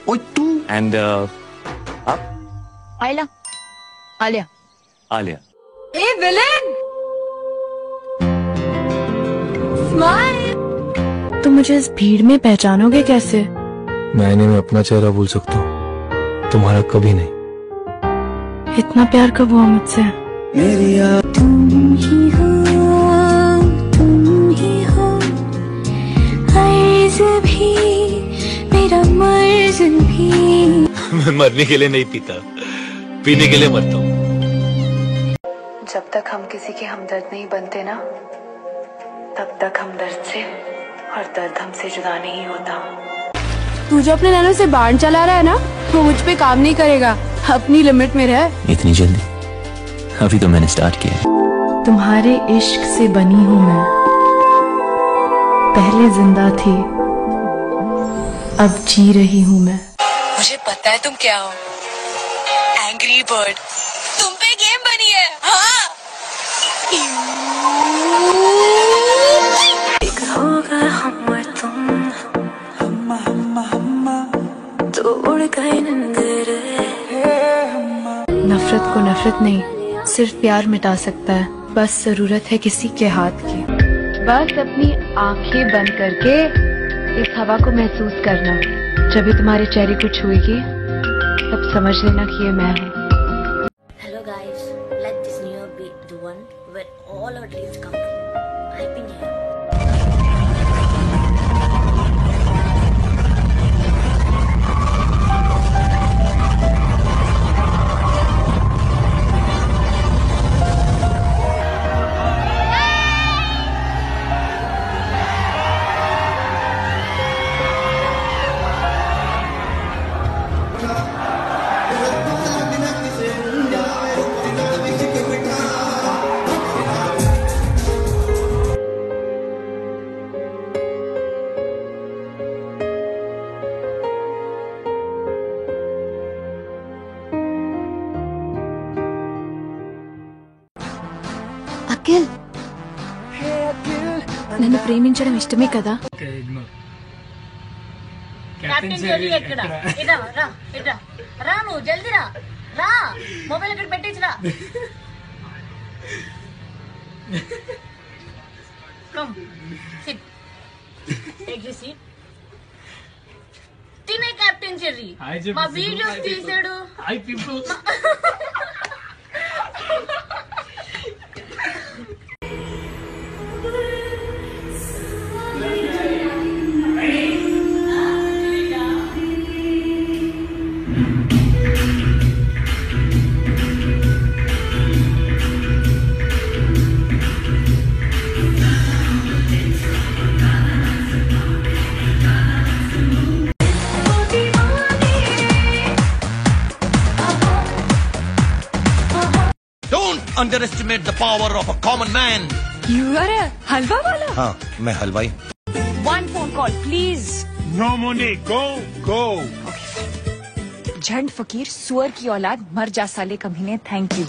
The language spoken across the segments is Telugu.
ओए तू एंड आप? Alia. Alia. Alia. A villain, smile. तुम मुझे इस भीड़ में पहचानोगे कैसे? मैंने में अपना चेहरा भूल सकता हूँ, तुम्हारा कभी नहीं। इतना प्यार कब हुआ मुझसे? तुम ही हो, तुम ही हो, अर्ज़ भी मेरा मर्ज़ भी। मैं मरने के लिए नहीं पीता, पीने के लिए मरता हूँ। जब तक हम किसी के हमदर्द नहीं बनते ना, तब तक हम दर्द से और दर्द हमसे जुदा नहीं होता। तू जो अपने नैनो से बाण चला रहा है ना, वो मुझ पे काम नहीं करेगा। अपनी लिमिट में रह। इतनी जल्दी? अभी तो मैंने स्टार्ट किया। तुम्हारे इश्क से बनी हूँ मैं, पहले जिंदा थी, अब जी रही हूँ मैं। मुझे पता है तुम क्या हो, एंग्री बर्ड। तुम पे गेम बनी है। हाँ, एक होगा हम और तुम, तोड़ गए नंदर। नफरत को नफरत नहीं, सिर्फ प्यार मिटा सकता है। बस जरूरत है किसी के हाथ की। बस अपनी आंखें बंद करके इस हवा को महसूस करना। जब भी तुम्हारे चेहरे को छुएगी, तब समझ लेना कि ये मैं हूँ। Hello guys, let this new year be the one where all our dreams come true. Happy New Year. Akhil, నన్ను ప్రేమించడం ఇష్టమే కదా? कैप्टन जेरी ఎక్కడ? ఇదా రా, ఇదా రా, నువ్వు జల్దీ రా, రా, మొబైల్ ఇక్కడ పెట్టేసి రా. Come SIT, take this seat. తినే कैप्टन जेरी మా వీడియోస్ తీసాడు. Hi people. Underestimate the power of a common man. You are a हलवा वाला? हाँ, मैं हलवाई। One phone call please. No money, go, go. झंड फकीर सुअर की औलाद, मर जा साले कमीने. Thank you.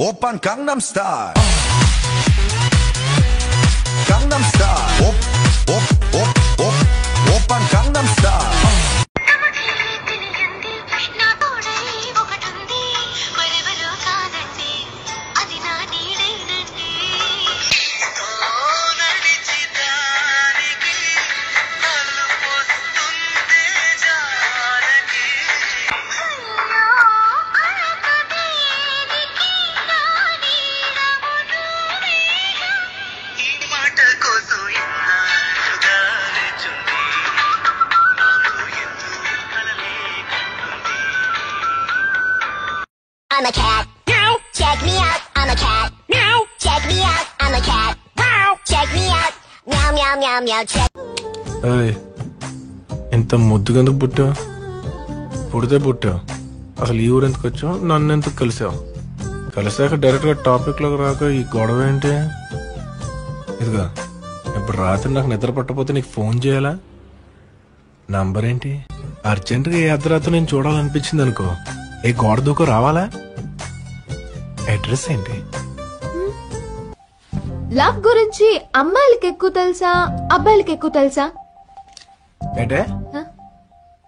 Open Gangnam Style. Gangnam Style. Open Gangnam Style. I'm a cat. Meow. Check me out. I'm a cat. Meow. Check me out. I'm a cat. Meow. Check me out. Meow meow meow meow. Check. Hey, ఇంత ముద్దుగా ఎందుకు పుట్టావు? పుడితే పుట్టావు, అసలు ఈ ఊరు ఎందుకు వచ్చావు? నన్ను ఎందుకు కలిసావు? కలిసాక డైరెక్ట్ గా టాపిక్ లోకి రాక ఈ గొడవ ఏంటి? ఇదిగా ఇప్పుడు రాత్రి నాకు నిద్ర పట్టకపోతే నీకు ఫోన్ చేయాలా? నంబర్ ఏంటి? అర్జెంట్ గా ఏ అర్ధరాత్రి నేను చూడాలనిపించింది అనుకో, ఏ గోడ దూకో రావాలా? అడ్రస్ ఏంటి? లవ్ గురించి అమ్మాయిలకి ఎక్కువ తెలుసా అబ్బాయిలకి ఎక్కువ తెలుసా? ఏంటే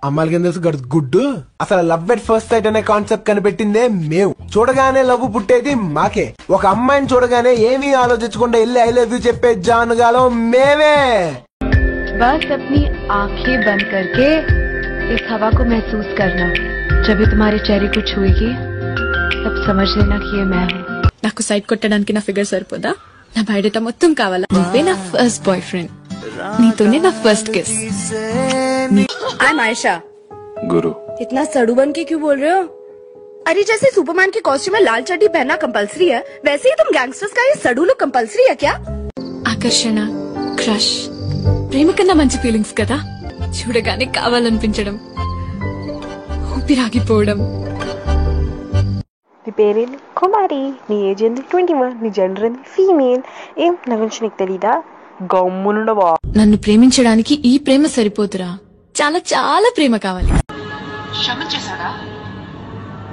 అమ్మాయిలకి ఏం తెలుసు గుడ్డు? అసలు లవ్ ఎట్ ఫస్ట్ సైట్ అనే కాన్సెప్ట్ కనిపెట్టిందే మేము. చూడగానే లవ్ పుట్టేది మాకే. ఒక అమ్మాయిని చూడగానే ఏమీ ఆలోచించకుండా వెళ్ళి ఐ లవ్ యూ చెప్పే జానుగాలో మేమే. बस अपनी आंखें बंद करके इस हवा को महसूस करना. जब भी तुम्हारे चेहरे को छुएगी तब समझ लेना कि ये मैं हूँ. నాకు సైట్ కొట్టడానికి నా ఫిగర్ సరిపోదా? నా బయోడేటా మొత్తం కావాలా? నువ్వే నా ఫస్ట్ బాయ్ ఫ్రెండ్, నీతోనే నా first kiss. I am Ayesha. गुरु इतना सड़ू बन के क्यों बोल रहे हो? अरे जैसे सुपरमैन के कॉस्ट्यूम में लाल चड्डी पहनना कंपलसरी है, वैसे ही तुम गैंगस्टर्स का ये सड़ू लुक कंपलसरी है क्या? ఆకర్షణ, క్రష్, ప్రేమ కన్నా మంచి ఫీలింగ్స్ కదా. చూడగానే కావాలనిపించడం, ఊపిరాగిపోవడం. నీ పేరేంటి? కుమారి. నీ ఏజ్ ఎంత? 21. నీ జెండర్ ఎంత? ఫీమేల్. ఏం నా గురించి నీకు తెలీదా? గమ్మునుండవా. నన్ను ప్రేమించడానికి ఈ ప్రేమ సరిపోతురా, చాలా చాలా ప్రేమ కావాలి. క్షమించేశాడా?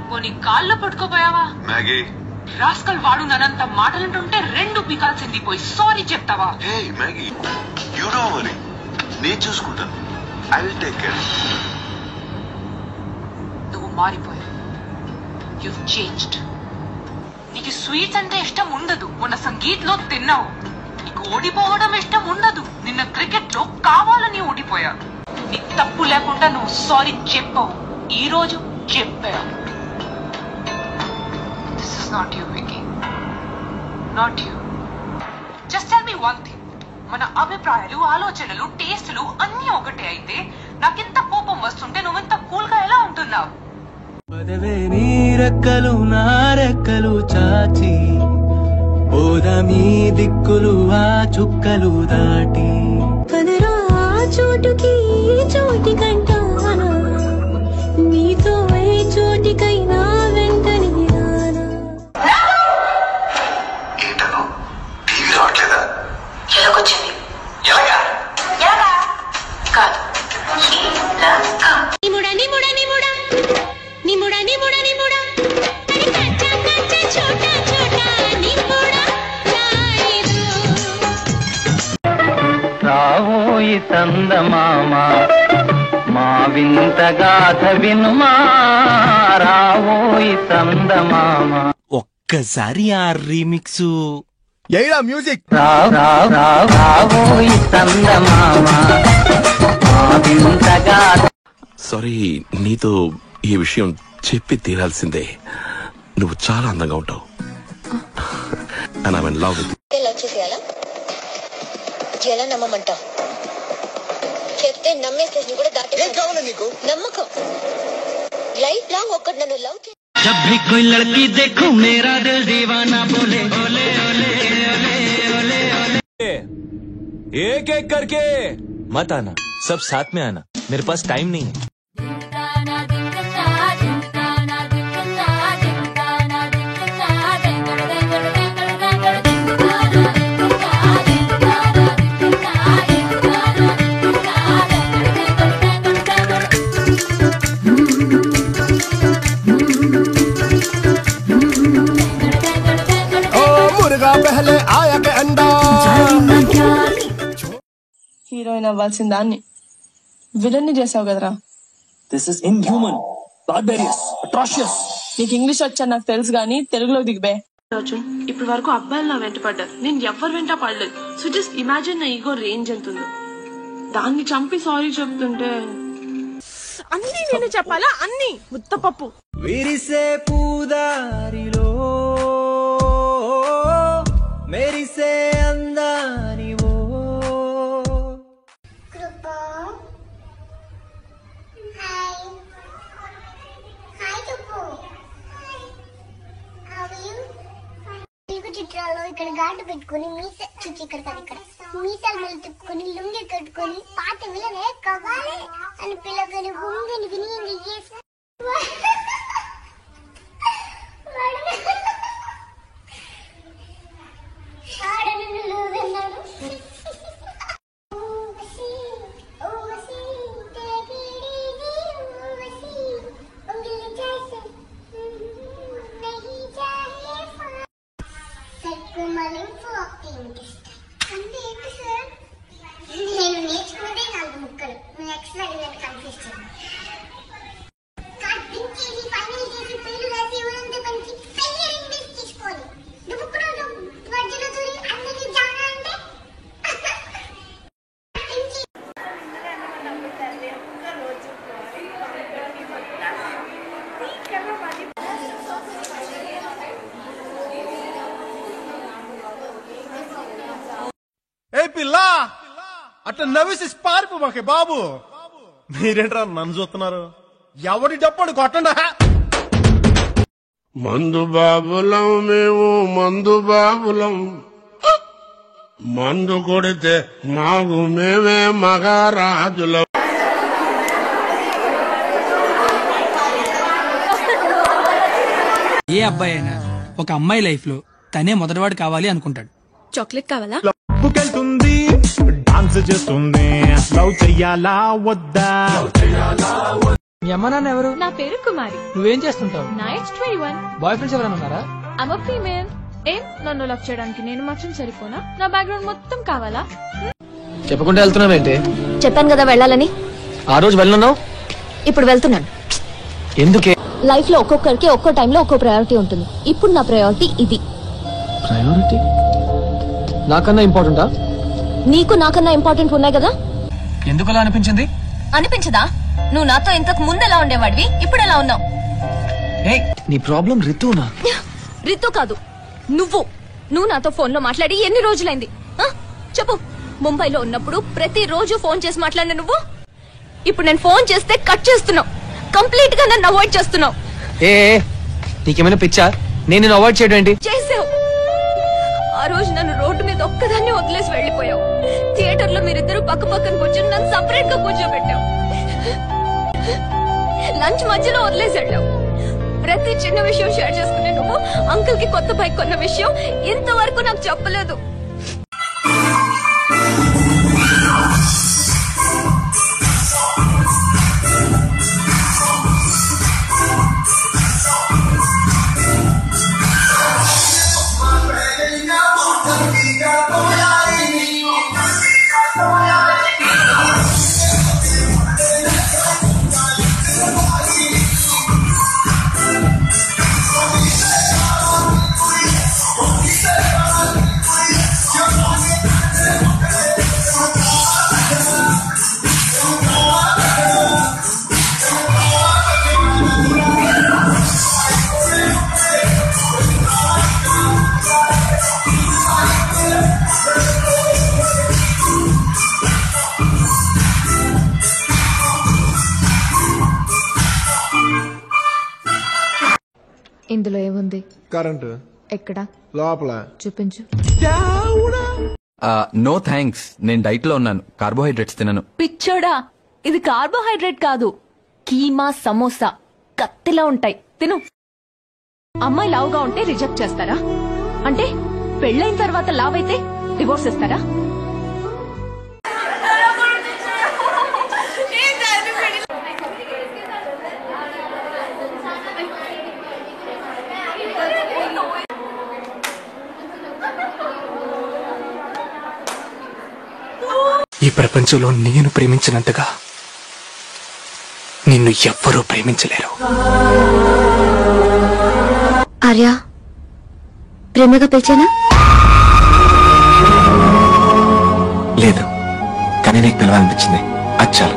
పోనీ కాళ్ళు పట్టుకోపోయావా? రాస్కల్ వాడు నన్నంత మాటలంటుంటే రెండు పీకాల్సింది పోయి సారీ చెప్తావా? నేను చూసుకుంటాను. I will take care. నువ్వు మారిపోయావు. You've changed. నీకు స్వీట్స్ అంటే ఇష్టం ఉండదు, మొన్న సంగీత్ లో తిన్నావు. నీకు ఓడిపోవడం ఇష్టం ఉండదు, నిన్న క్రికెట్ లో కావాలని ఓడిపోయా. నీ తప్పు లేకుండా నువ్వు సారీ చెప్పావు, ఈ రోజు చెప్పావు. This is not you, Vicky. Not you. Just tell me one thing. మన అభిప్రాయాలు, ఆలోచనలు, టేస్టులు అన్నీ ఒకటే అయితే నాకింత కోపం వస్తుంటే నువ్వెంత కూల్ గా ఎలా ఉంటున్నావు? నీ రెక్కలు నా రెక్కలు చాచి ఓదమీ దిక్కులు ఆ చుక్కలు దాటి కదరా చోటుకి చోటి కంటానా నీతో ఏ చోటికైనా వెంటనే రానా. ఏంటను టీవీ రావట్లేదా? ఎలాగొచ్చింది? ఎలాగా? ఎలాగా కాదు, నిముడా నిముడా నిముడా నిముడా నిముడా నిముడా అరే కచ్చా కచ్చా చోటా చోటా నిముడా చాయిరో. రావోయి చందమామ మా వింత గాథ వినుమా, రావోయి చందమామ. ఒక్కసారి ఆ రీమిక్స్ మ్యూజిక్. రావోయి చందమామ మా వింత గాథ. సారీ, నీతో ఈ విషయం చెప్పి తీరాల్సిందే. నువ్వు చాలా అందంగా ఉంటావు. And I'm in love with you. Love చేసేయాలా? ఎలా నమ్మమంటావు? చెప్తే నమ్మే స్టేజ్ కూడా దాటి. ఏం కావాలి నీకు? నమ్మకం. లైఫ్ లాంగ్ ఒక్కటి నన్ను లవ్ చేసి. जब भी कोई लड़की देखूं मेरा दिल दीवाना बोले ओले ओले ओले ओले ओले. एक एक करके मत आना, सब साथ में आना, मेरे पास टाइम नहीं है. पहले आया के अंडा. హీరోయిన్ అవ్వాల్సిన దాన్ని విలన్ ని చేసావు కదరా. This is inhuman, barbarous, atrocious. నీకు ఇంగ్లీష్ వచ్చా నాకు తెలుసు గానీ తెలుగులో దిగిబే. అర్జున్, ఇప్పటి వరకు అబ్బాయిలు నా వెంట పడ్డారు, నేను ఎవరి వెంట పడలేదు. సో జస్ట్ ఇమాజిన్ నా ఈగో రేంజ్ ఎంతుందో. దాన్ని చంపి సారీ చెప్తుంటే అన్ని నేను చెప్పాలా? అన్ని ముద్దపప్పు. విరిసే పూదారిలో మెరిసే అందానివో. చిత్రాల్లో ఇక్కడ గాంటు పెట్టుకుని ఇక్కడ మీసాలు మళ్ళీ తిప్పుకొని లుంగి కట్టుకొని పాత విలనే కావాలి అని పిల్లగాని గుంగిని విని చేసి కుమలింపు ఒకటి అంటే ఏంటి సార్? నేను నేర్చుకున్నదే 4 ముక్కలు. నువ్వు ఎక్స్ట్రా అడిగినట్టు కన్ఫ్యూజ్ చేయాలి. కటింగ్ చేసి ఫైనల్ చేసి పేరు రాసి ఊరంతా పనికి ఫెయిల్ ఇంగ్లీష్ తీసుకోవాలి. నువ్వు కూడా మధ్యలో దూరి అందరికీ జానా అంటే ఏ పిల్ల అట్లా నవ్వేసి పారిపోమాకే బాబు. మీరేంట్రా నన్ను చూస్తున్నారు? ఎవడి డప్పుడు కొట్టండా. మందు బాబులం మేము, మందు బాబులం. మందు కొడితే మాకు మేమే మగారాజులం. ఏ అబ్బాయి అయినా ఒక అమ్మాయి లైఫ్ లో తనే మొదటివాడు కావాలి అనుకుంటాడు. చాక్లెట్ కావాలా? బుకెళ్తుంది, డాన్స్ చేస్తుంది, లవ్ చెయ్యాలా వద్దా? మీ అమ్మ నాన్న ఎవరు? నా పేరు కుమారి. నువ్వేం చేస్తుంటావు? నా ఏజ్ 21. బాయ్ ఫ్రెండ్స్ ఎవరైనా ఉన్నారా? I'm a female. ఏం నన్ను లవ్ చేయడానికి నేను మాత్రం సరిపోనా? నా బ్యాక్గ్రౌండ్ మొత్తం కావాలా? చెప్పకుండా వెళ్తున్నావేంటి? చెప్పాను కదా వెళ్ళాలని. ఆ రోజు వెళ్ళన్నావు, ఇప్పుడు వెళ్తున్నాను. ఎందుకే? లైఫ్ లో ఒక్కొక్కరికి ఒక్కో టైంలో ఒక్కో ప్రయారిటీ ఉంటుంది. ఇప్పుడు నా ప్రయారిటీ ఇది. ప్రయారిటీ నాకన్నా ఇంపార్టెంటా? నీకు నాకన్నా ఇంపార్టెంట్ ఉన్నాయి కదా. ఎందుకు అలా అనిపించింది? అనిపించదా? నువ్వు నాతో ఇంతకు ముందు ఎలా ఉండేవాడివి, ఇప్పుడు ఎలా ఉన్నావు? నీ ప్రాబ్లం రితునా? రితు కాదు, నువ్వు నాతో ఫోన్ లో మాట్లాడి ఎన్ని రోజులైంది చెప్పు. ముంబైలో ఉన్నప్పుడు ప్రతిరోజు ఫోన్ చేసి మాట్లాడిన నువ్వు ఇప్పుడు నేను ఫోన్ చేస్తే కట్ చేస్తున్నావు. కంప్లీట్ గా నన్ను అవాయిడ్ చేస్తున్నావు. నీకేమైనా పిచ్చా? నేను నిన్ను అవాయిడ్ చేయడం ఏంటి? చేసావు. ఆ రోజు నన్ను రోడ్డు మీద ఒక్కదాన్ని వదిలేసి వెళ్లిపోయావు. థియేటర్ లో మీరిద్దరు పక్క పక్కన కూర్చొని నన్ను సపరేట్ గా కూర్చోబెట్టావు. లంచ్ మధ్యలో వదిలేసి వెళ్ళావు. ప్రతి చిన్న విషయం షేర్ చేసుకునే నువ్వు అంకుల్ కి కొత్త బైక్ కొన్న విషయం ఇంతవరకు నాకు చెప్పలేదు. ఇందులో ఏముంది? కరెంట్. ఎక్కడ? లోపల. చూపించు. నో థ్యాంక్స్, నేను డైట్ లో ఉన్నాను, కార్బోహైడ్రేట్స్ తినను. పిచ్చోడా, ఇది కార్బోహైడ్రేట్ కాదు, కీమా సమోసా కత్తిలా ఉంటాయి, తిను. అమ్మాయి లావుగా ఉంటే రిజెక్ట్ చేస్తారా? అంటే పెళ్ళైన తర్వాత లావ్ అయితే డివోర్స్ ఇస్తారా? ఈ ప్రపంచంలో నేను ప్రేమించినంతగా నిన్ను ఎవ్వరూ ప్రేమించలేరు. ఆర్య, ప్రేమగా పిలిచానా? లేదు, కానీ నీకు పిలవాలనిపించింది, అచ్చాలు.